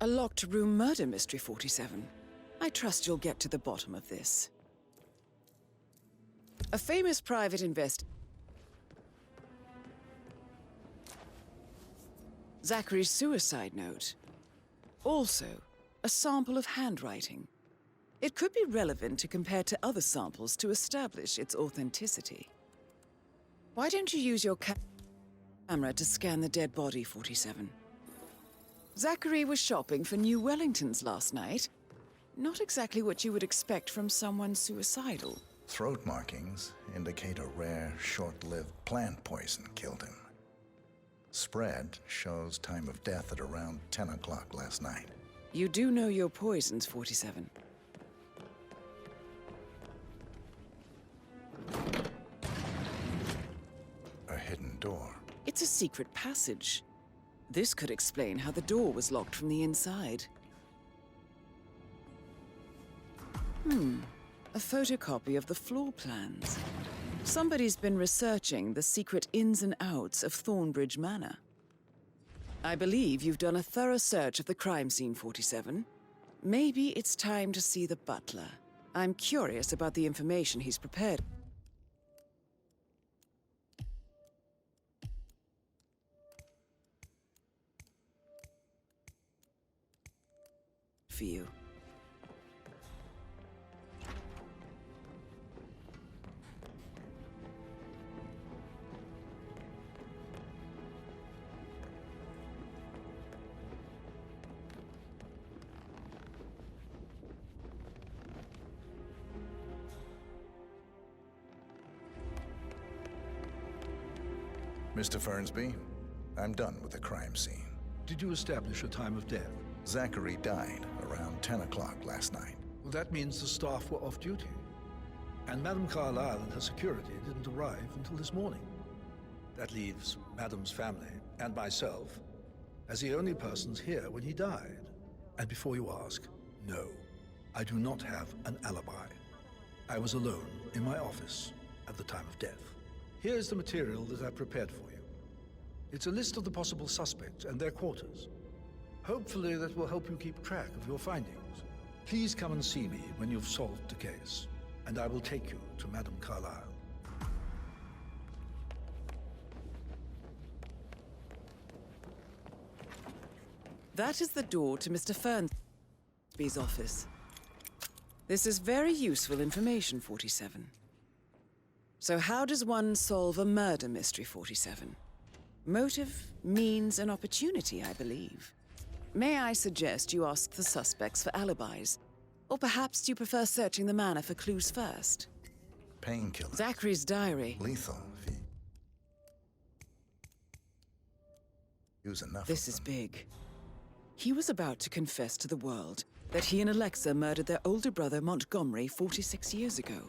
A locked room murder mystery, 47. I trust you'll get to the bottom of this. A famous private Zachary's suicide note. Also, a sample of handwriting. It could be relevant to compare to other samples to establish its authenticity. Why don't you use your camera to scan the dead body, 47? Zachary was shopping for New Wellingtons last night. Not exactly what you would expect from someone suicidal. Throat markings indicate a rare, short-lived plant poison killed him. Spread shows time of death at around 10 o'clock last night. You do know your poisons, 47. A hidden door. It's a secret passage. This could explain how the door was locked from the inside. A photocopy of the floor plans. Somebody's been researching the secret ins and outs of Thornbridge Manor. I believe you've done a thorough search of the crime scene, 47. Maybe it's time to see the butler. I'm curious about the information he's prepared for you. Mr. Fernsby, I'm done with the crime scene. Did you establish a time of death? Zachary died around 10 o'clock last night. Well, that means the staff were off duty. And Madame Carlyle and her security didn't arrive until this morning. That leaves Madame's family and myself as the only persons here when he died. And before you ask, no, I do not have an alibi. I was alone in my office at the time of death. Here's the material that I prepared for you. It's a list of the possible suspects and their quarters. Hopefully that will help you keep track of your findings. Please come and see me when you've solved the case, and I will take you to Madame Carlyle. That is the door to Mr. Fernsby's office. This is very useful information, 47. So how does one solve a murder mystery, 47? Motive, means, and opportunity, I believe. May I suggest you ask the suspects for alibis? Or perhaps you prefer searching the manor for clues first? Painkiller. Zachary's diary. Lethal if you use enough. This of is them. big. He was about to confess to the world that he and Alexa murdered their older brother Montgomery 46 years ago.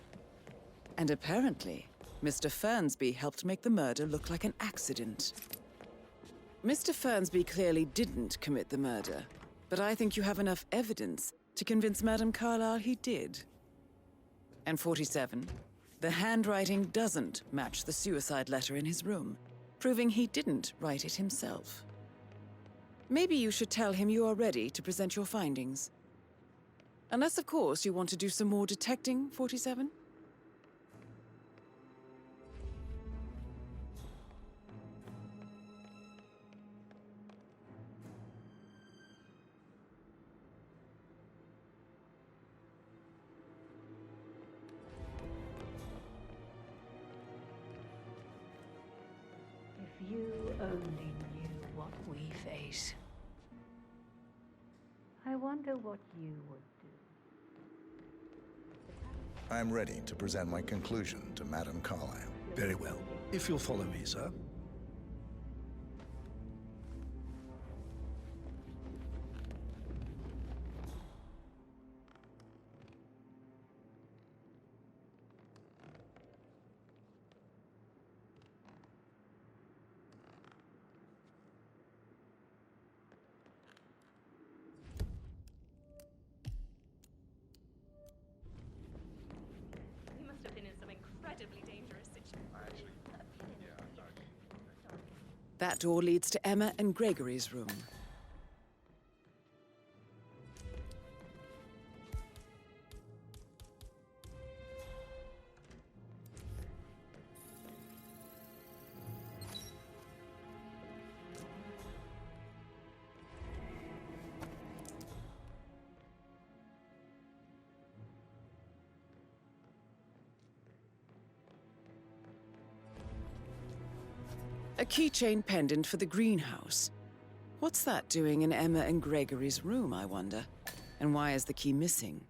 And apparently, Mr. Fernsby helped make the murder look like an accident. Mr. Fernsby clearly didn't commit the murder, but I think you have enough evidence to convince Madame Carlyle he did. And 47, the handwriting doesn't match the suicide letter in his room, proving he didn't write it himself. Maybe you should tell him you are ready to present your findings. Unless, of course, you want to do some more detecting, 47? If you only knew what we face. I wonder what you would do. I'm ready to present my conclusion to Madame Carlyle. Very well. If you'll follow me, sir. He must have been in some incredibly dangerous situation. That door leads to Emma and Gregory's room. keychain pendant for the greenhouse. What's that doing in Emma and Gregory's room, I wonder? And why is the key missing?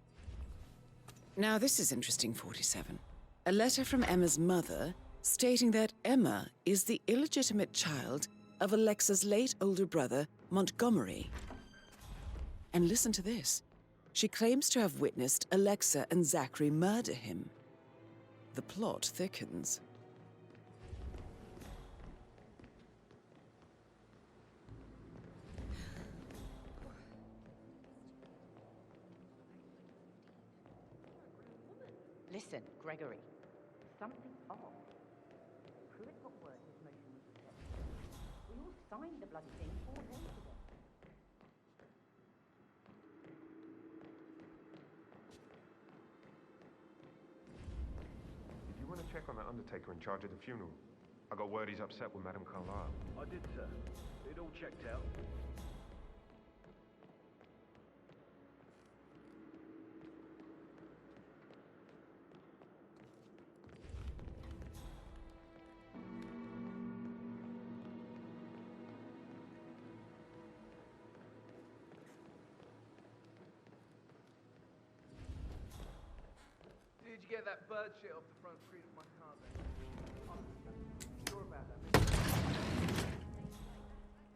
Now this is interesting, 47. A letter from Emma's mother stating that Emma is the illegitimate child of Alexa's late older brother, Montgomery. And listen to this. She claims to have witnessed Alexa and Zachary murder him. The plot thickens. Listen, Gregory. Something's off. Pruitt got word his motion was detected. We all signed the bloody thing 4 days ago. Did you want to check on that undertaker in charge of the funeral? I got word he's upset with Madame Carlyle. I did, sir. It all checked out. Did you get that bird shit off the front screen of my car then? I'm sure about that.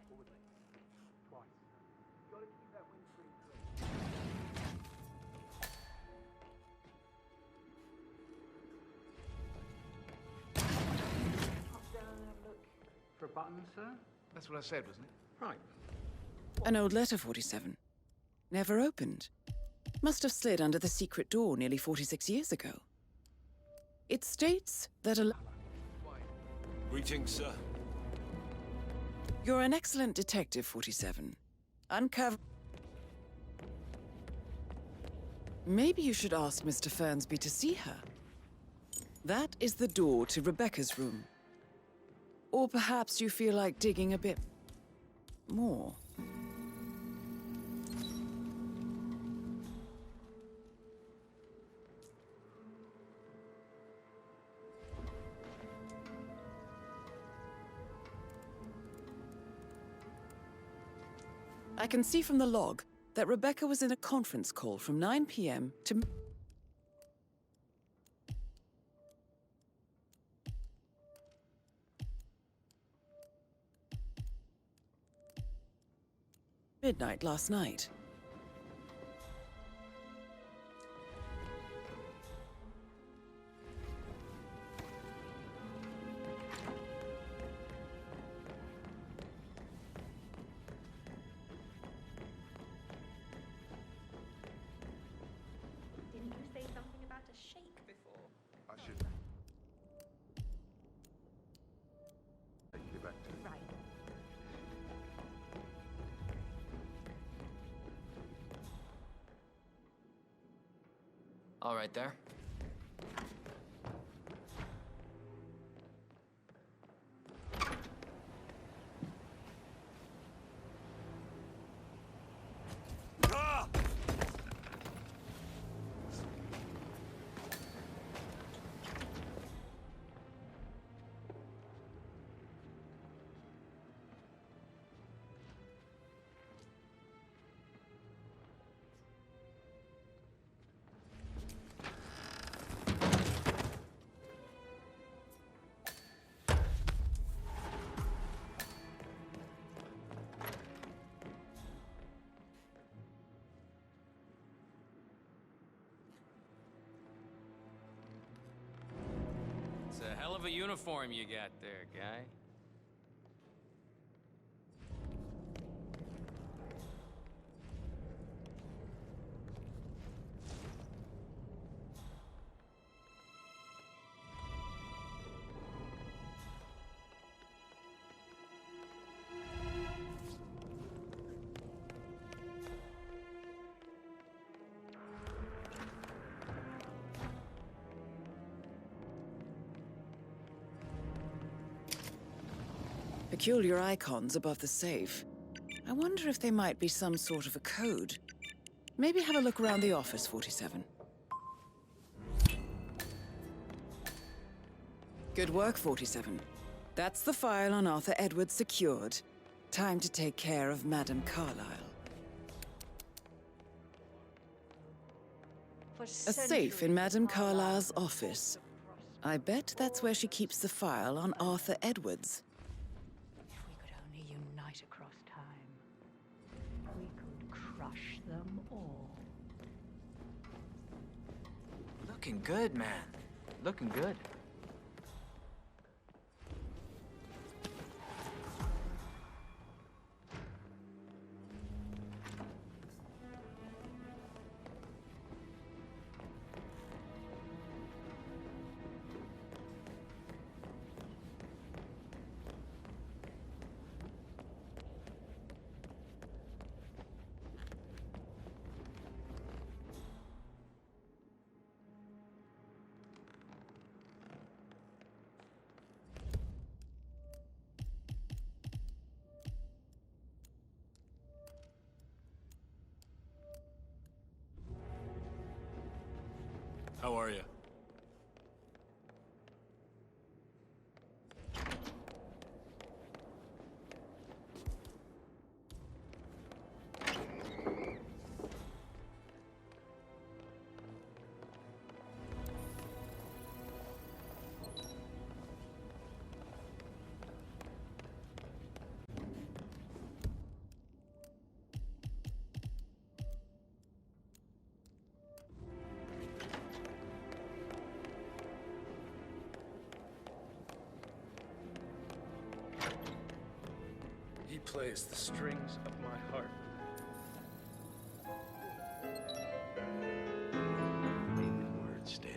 What was it? Twice. You gotta keep that windscreen clean. Up, down, and have a look. For a button, sir? That's what I said, wasn't it? Right. An old letter, 47. Never opened. Must have slid under the secret door nearly 46 years ago. It states that Greetings, sir. You're an excellent detective, 47. Uncover... Maybe you should ask Mr. Fernsby to see her. That is the door to Rebecca's room. Or perhaps you feel like digging a bit more. I can see from the log that Rebecca was in a conference call from 9 p.m. to... midnight last night. Didn't you say something about a shake before? I should take you back to... Right. All right there. It's a hell of a uniform you got there, guy. Peculiar icons above the safe. I wonder if they might be some sort of a code. Maybe have a look around the office, 47. Good work, 47. That's the file on Arthur Edwards secured. Time to take care of Madame Carlyle. A safe in Madame Carlyle's office. I bet that's where she keeps the file on Arthur Edwards. If we could only unite across time, we could crush them all. Looking good, man. Looking good. How are you? He plays the strings of my heart. Big words, Dan.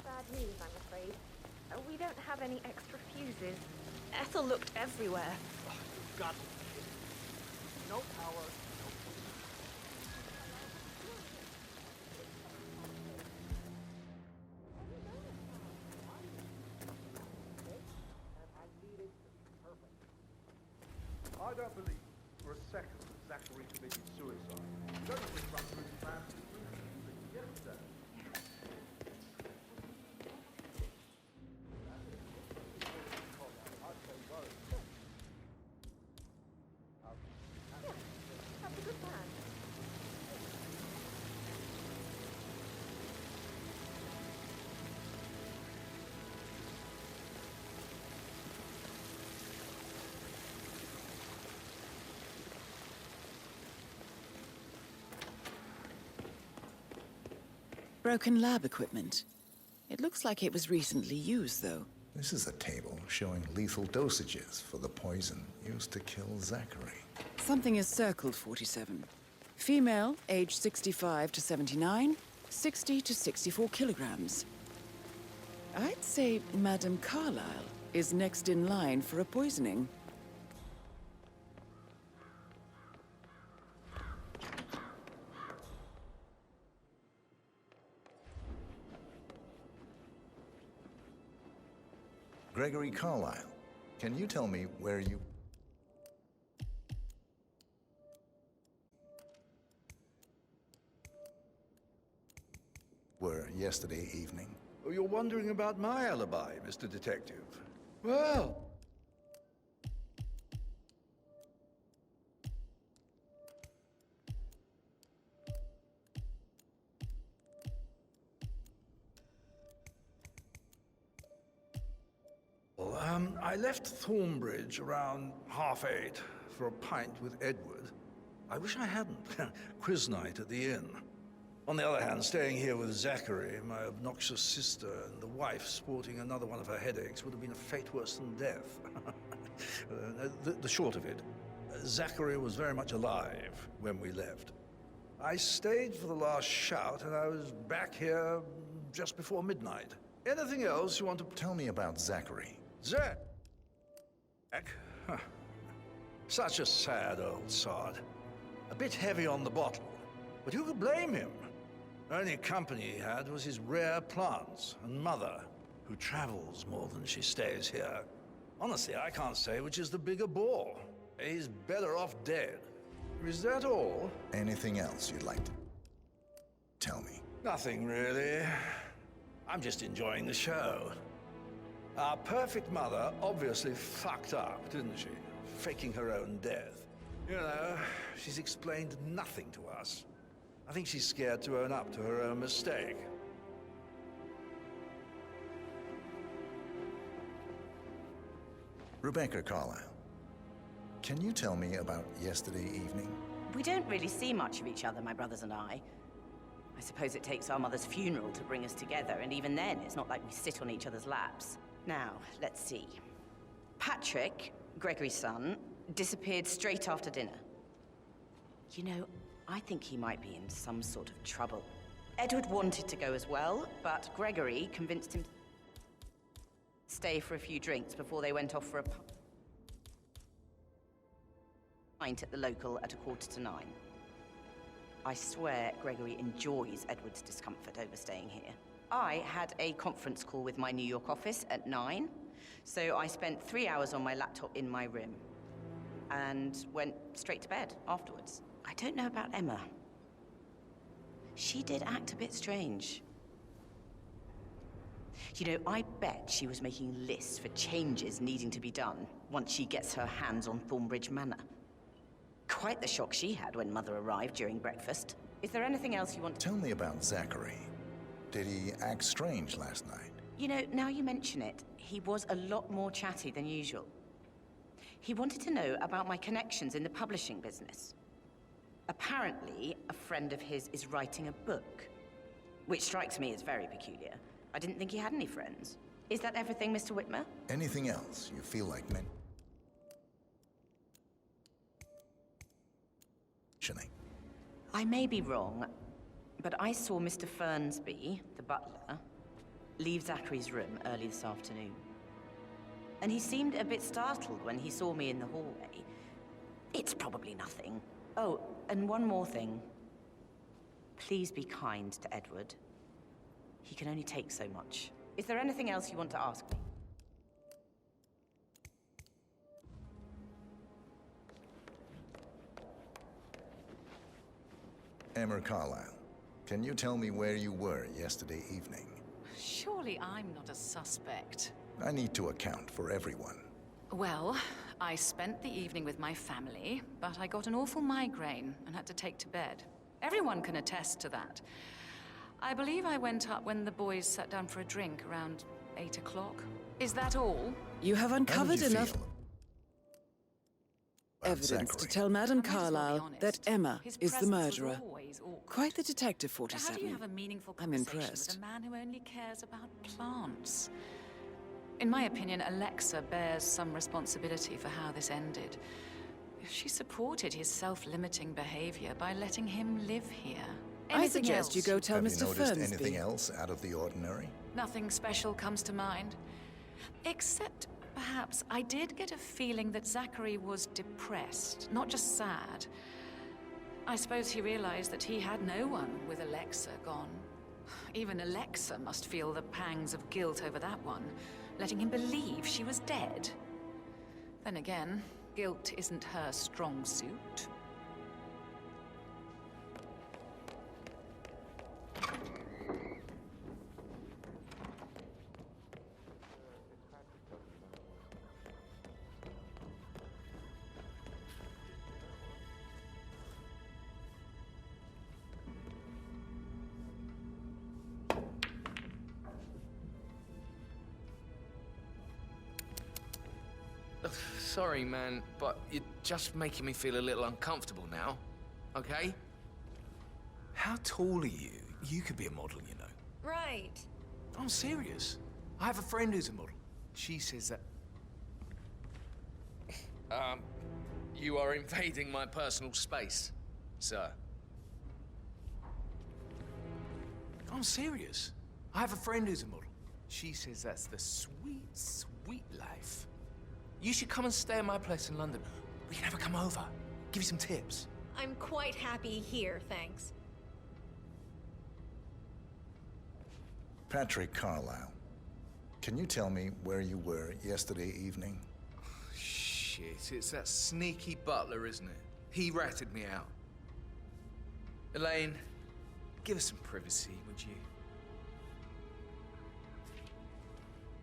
Bad news, I'm afraid. We don't have any extra fuses. Ethel looked everywhere. Oh, you've got to be kidding. No power, no food. I don't believe for a second that Zachary committed suicide. You don't know which run through his plan. Yesterday. That's a good plan. Broken lab equipment. It looks like it was recently used, though. This is a table showing lethal dosages for the poison used to kill Zachary. Something is circled 47. Female, age 65 to 79, 60 to 64 kilograms. I'd say Madame Carlyle is next in line for a poisoning. Gregory Carlyle, can you tell me where you... were yesterday evening? Oh, you're wondering about my alibi, Mr. Detective. Well... I left Thornbridge around 8:30 for a pint with Edward. I wish I hadn't. Quiz night at the inn. On the other hand, staying here with Zachary, my obnoxious sister, and the wife sporting another one of her headaches would have been a fate worse than death. The short of it, Zachary was very much alive when we left. I stayed for the last shout, and I was back here just before midnight. Anything else you want to... Tell me about Zachary. Zach? Huh. Such a sad old sod. A bit heavy on the bottle, but who could blame him? Only company he had was his rare plants and mother, who travels more than she stays here. Honestly, I can't say which is the bigger bore. He's better off dead. Is that all? Anything else you'd like to tell me? Nothing really. I'm just enjoying the show. Our perfect mother obviously fucked up, didn't she? Faking her own death. You know, she's explained nothing to us. I think she's scared to own up to her own mistake. Rebecca Carlyle, can you tell me about yesterday evening? We don't really see much of each other, my brothers and I. I suppose it takes our mother's funeral to bring us together, and even then, it's not like we sit on each other's laps. Now, let's see. Patrick, Gregory's son, disappeared straight after dinner. You know, I think he might be in some sort of trouble. Edward wanted to go as well, but Gregory convinced him to stay for a few drinks before they went off for a pint at the local at 9:15. I swear Gregory enjoys Edward's discomfort over staying here. I had a conference call with my New York office at 9, so I spent 3 hours on my laptop in my room and went straight to bed afterwards. I don't know about Emma. She did act a bit strange. You know, I bet she was making lists for changes needing to be done once she gets her hands on Thornbridge Manor. Quite the shock she had when Mother arrived during breakfast. Is there anything else you want to... Tell me about Zachary. Did he act strange last night? You know, now you mention it, he was a lot more chatty than usual. He wanted to know about my connections in the publishing business. Apparently, a friend of his is writing a book, which strikes me as very peculiar. I didn't think he had any friends. Is that everything, Mr. Whitmer? Anything else you feel like mentioning? I may be wrong, but I saw Mr. Fernsby, the butler, leave Zachary's room early this afternoon. And he seemed a bit startled when he saw me in the hallway. It's probably nothing. Oh, and one more thing. Please be kind to Edward. He can only take so much. Is there anything else you want to ask me? Emma Carlyle, can you tell me where you were yesterday evening? Surely I'm not a suspect. I need to account for everyone. Well, I spent the evening with my family, but I got an awful migraine and had to take to bed. Everyone can attest to that. I believe I went up when the boys sat down for a drink around 8 o'clock. Is that all? You have uncovered enough about evidence Zachary? to tell Madame I might as well be Carlyle honest. that Emma His is the presence was murderer. always awkward. Quite the detective, How do you 47. have a meaningful I'm conversation impressed. with a man who only cares about plants? In my opinion, Alexa bears some responsibility for how this ended. She supported his self-limiting behavior by letting him live here. I suggest you go tell Have Mr. you noticed Fernsby. anything else out of the ordinary? Nothing special comes to mind. Except, perhaps, I did get a feeling that Zachary was depressed, not just sad. I suppose he realized that he had no one with Alexa gone. Even Alexa must feel the pangs of guilt over that one, letting him believe she was dead. Then again, guilt isn't her strong suit. Sorry, man, but you're just making me feel a little uncomfortable now, okay? How tall are you? You could be a model, you know. Right. I'm serious. I have a friend who's a model. She says that... you are invading my personal space, sir. I'm serious. I have a friend who's a model. She says that's the sweet, sweet life. You should come and stay at my place in London. We can have her come over. Give you some tips. I'm quite happy here, thanks. Patrick Carlisle, can you tell me where you were yesterday evening? Shit, it's that sneaky butler, isn't it? He ratted me out. Elaine, give us some privacy, would you?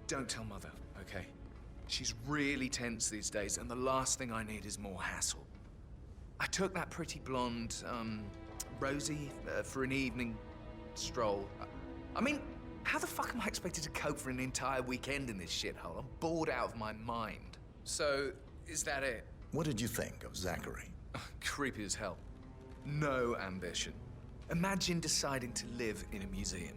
Don't tell Mother, okay? She's really tense these days, and the last thing I need is more hassle. I took that pretty blonde, Rosie, for an evening stroll. I mean, how the fuck am I expected to cope for an entire weekend in this shithole? I'm bored out of my mind. So, is that it? What did you think of Zachary? Creepy as hell. No ambition. Imagine deciding to live in a museum.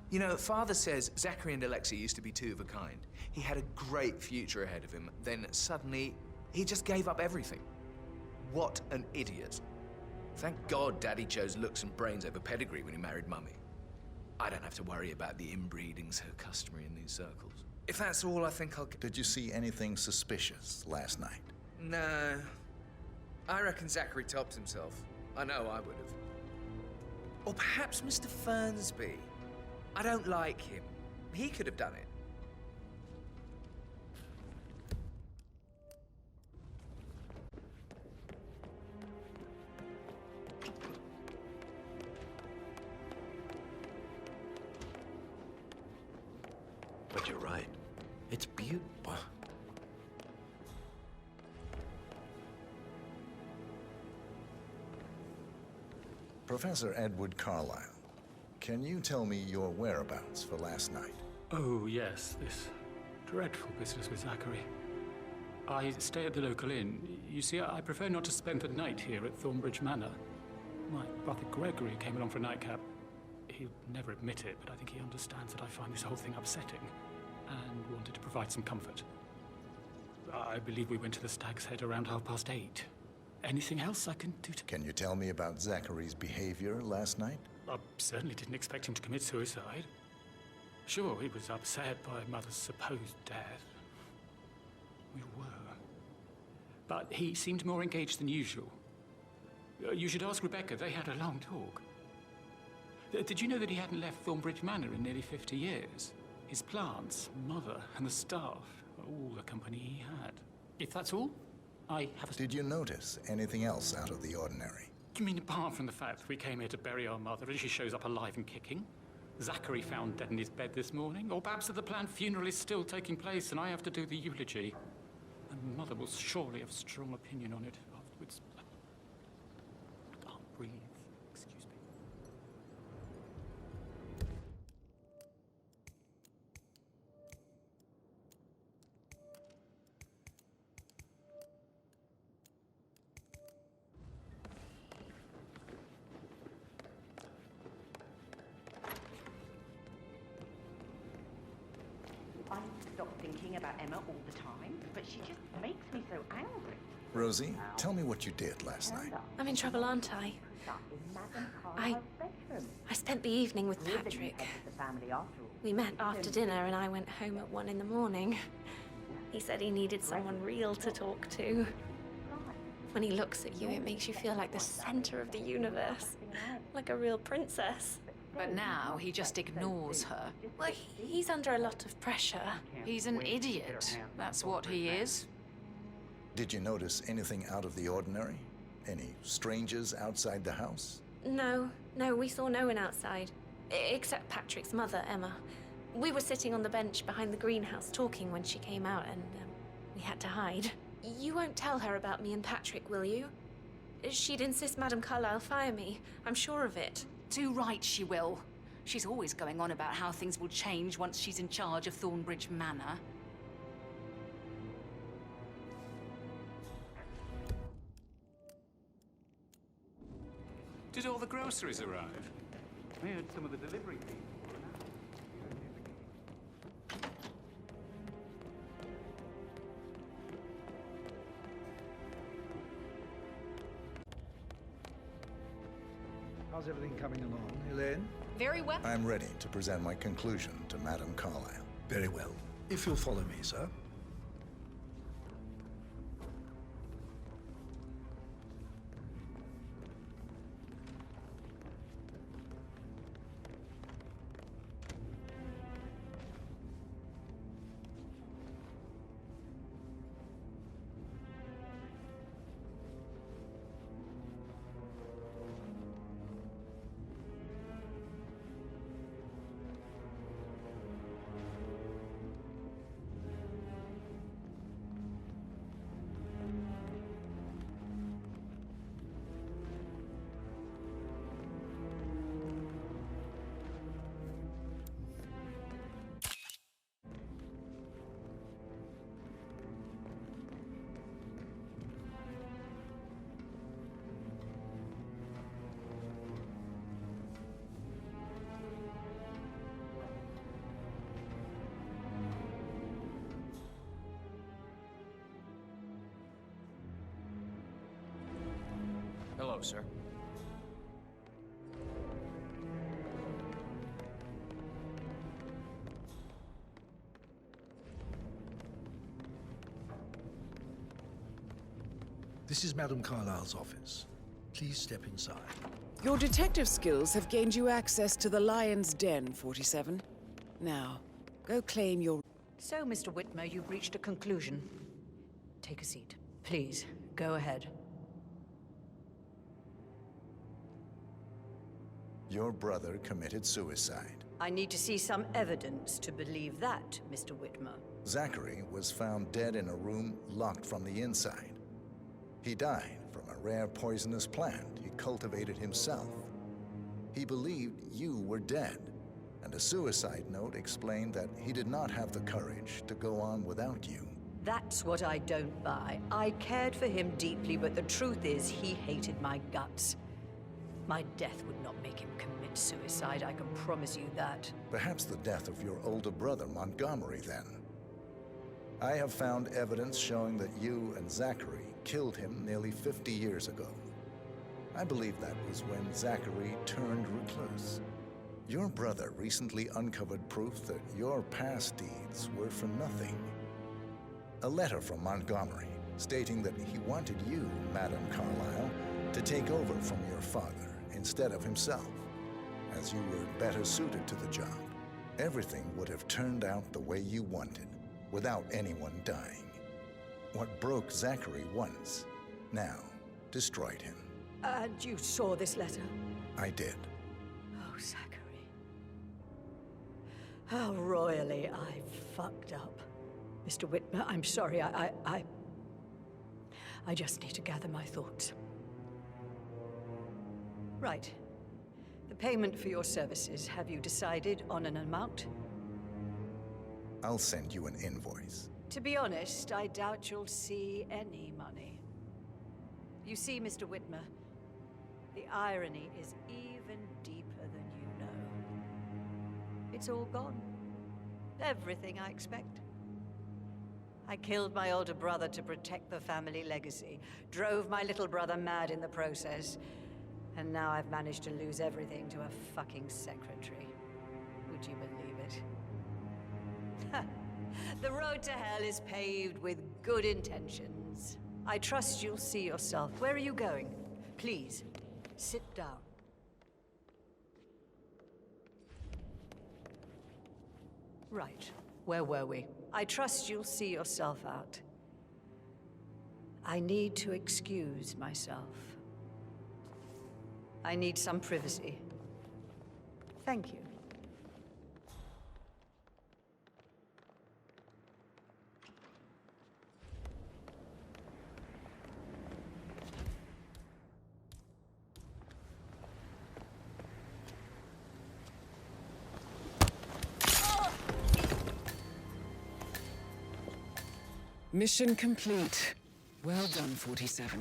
You know, Father says Zachary and Alexia used to be two of a kind. He had a great future ahead of him, then suddenly, he just gave up everything. What an idiot. Thank God Daddy chose looks and brains over pedigree when he married Mummy. I don't have to worry about the inbreeding so customary in these circles. If that's all, I think I'll... Did you see anything suspicious last night? No. I reckon Zachary topped himself. I know I would have. Or perhaps Mr. Fernsby. I don't like him. He could have done it. But you're right. It's beautiful. Professor Edward Carlisle, can you tell me your whereabouts for last night? Oh, yes, this dreadful business with Zachary. I stay at the local inn. You see, I prefer not to spend the night here at Thornbridge Manor. My brother Gregory came along for a nightcap. He'll never admit it, but I think he understands that I find this whole thing upsetting and wanted to provide some comfort. I believe we went to the Stag's Head around 8:30. Anything else I can do to... Can you tell me about Zachary's behavior last night? I certainly didn't expect him to commit suicide. Sure, he was upset by Mother's supposed death. We were. But he seemed more engaged than usual. You should ask Rebecca. They had a long talk. Did you know that he hadn't left Thornbridge Manor in nearly 50 years? His plants, Mother, and the staff, all the company he had. If that's all, I have a... Did you notice anything else out of the ordinary? You mean apart from the fact that we came here to bury our mother and she shows up alive and kicking? Zachary found dead in his bed this morning? Or perhaps that the planned funeral is still taking place and I have to do the eulogy? And Mother will surely have a strong opinion on it afterwards. I can't breathe. Excuse me. I stop thinking about Emma all the time, but she just makes me so angry. Rosie, tell me what you did last night. I'm in trouble, aren't I? I spent the evening with Patrick. We met after dinner and I went home at 1 in the morning. He said he needed someone real to talk to. When he looks at you, it makes you feel like the center of the universe. Like a real princess. But now he just ignores her. Well, he's under a lot of pressure. He's an idiot. That's what he is. Did you notice anything out of the ordinary? Any strangers outside the house? No, we saw no one outside. Except Patrick's mother, Emma. We were sitting on the bench behind the greenhouse talking when she came out and we had to hide. You won't tell her about me and Patrick, will you? She'd insist Madame Carlisle fire me. I'm sure of it. Too right she will. She's always going on about how things will change once she's in charge of Thornbridge Manor. Did all the groceries arrive? We had some of the delivery people. How's everything coming along, Elaine? Very well. I'm ready to present my conclusion to Madame Carlisle. Very well. If you'll follow me, sir. sir. This is Madame Carlyle's office. Please step inside. Your detective skills have gained you access to the Lion's Den, 47. Now, go claim your... So, Mr. Whitmer, you've reached a conclusion. Take a seat. Please, go ahead. Your brother committed suicide. I need to see some evidence to believe that, Mr. Whitmer. Zachary was found dead in a room locked from the inside. He died from a rare poisonous plant he cultivated himself. He believed you were dead, and a suicide note explained that he did not have the courage to go on without you. That's what I don't buy. I cared for him deeply, but the truth is he hated my guts. My death would not make him commit suicide, I can promise you that. Perhaps the death of your older brother, Montgomery, then. I have found evidence showing that you and Zachary killed him nearly 50 years ago. I believe that was when Zachary turned recluse. Your brother recently uncovered proof that your past deeds were for nothing. A letter from Montgomery stating that he wanted you, Madame Carlyle, to take over from your father instead of himself, as you were better suited to the job. Everything would have turned out the way you wanted, without anyone dying. What broke Zachary once, now destroyed him. And you saw this letter? I did. Oh, Zachary. How royally I fucked up. Mr. Whitmer, I'm sorry, I just need to gather my thoughts. Right. The payment for your services, have you decided on an amount? I'll send you an invoice. To be honest, I doubt you'll see any money. You see, Mr. Whitmer, the irony is even deeper than you know. It's all gone. Everything I expect. I killed my older brother to protect the family legacy, drove my little brother mad in the process, and now I've managed to lose everything to a fucking secretary. Would you believe it? The road to hell is paved with good intentions. I trust you'll see yourself. Where are you going? Please, sit down. Right. Where were we? I trust you'll see yourself out. I need to excuse myself. I need some privacy. Thank you. Mission complete. Well done, 47.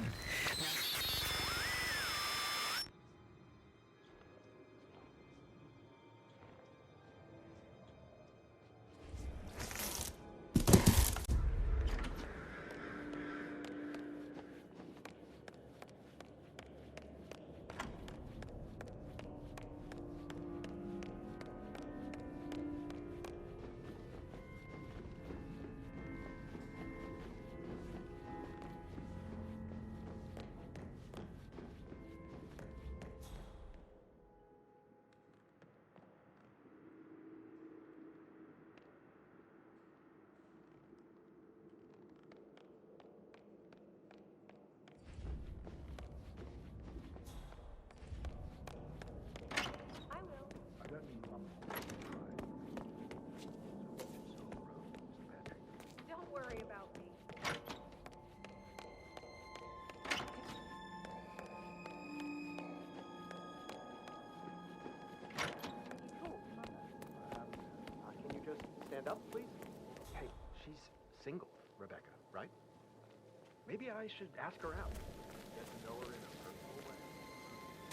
Up, please? Hey, she's single, Rebecca, right? Maybe I should ask her out. Get to know her in a personal way.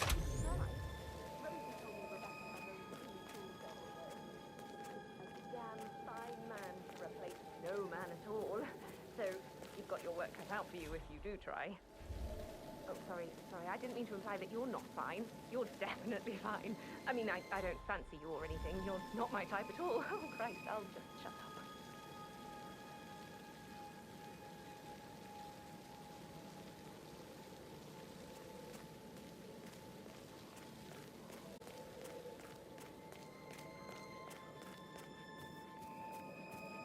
A damn fine man to replace no man at all. So you've got your work cut out for you if you do try. Oh, sorry. sorry. I didn't mean to imply that you're not fine. You're definitely fine. I mean, I don't fancy you or anything. You're not my type at all. Oh, Christ, I'll just shut up.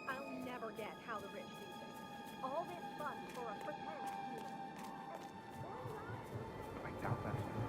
I'll never get how the rich do things. All this fun for a pretend human. I doubt that.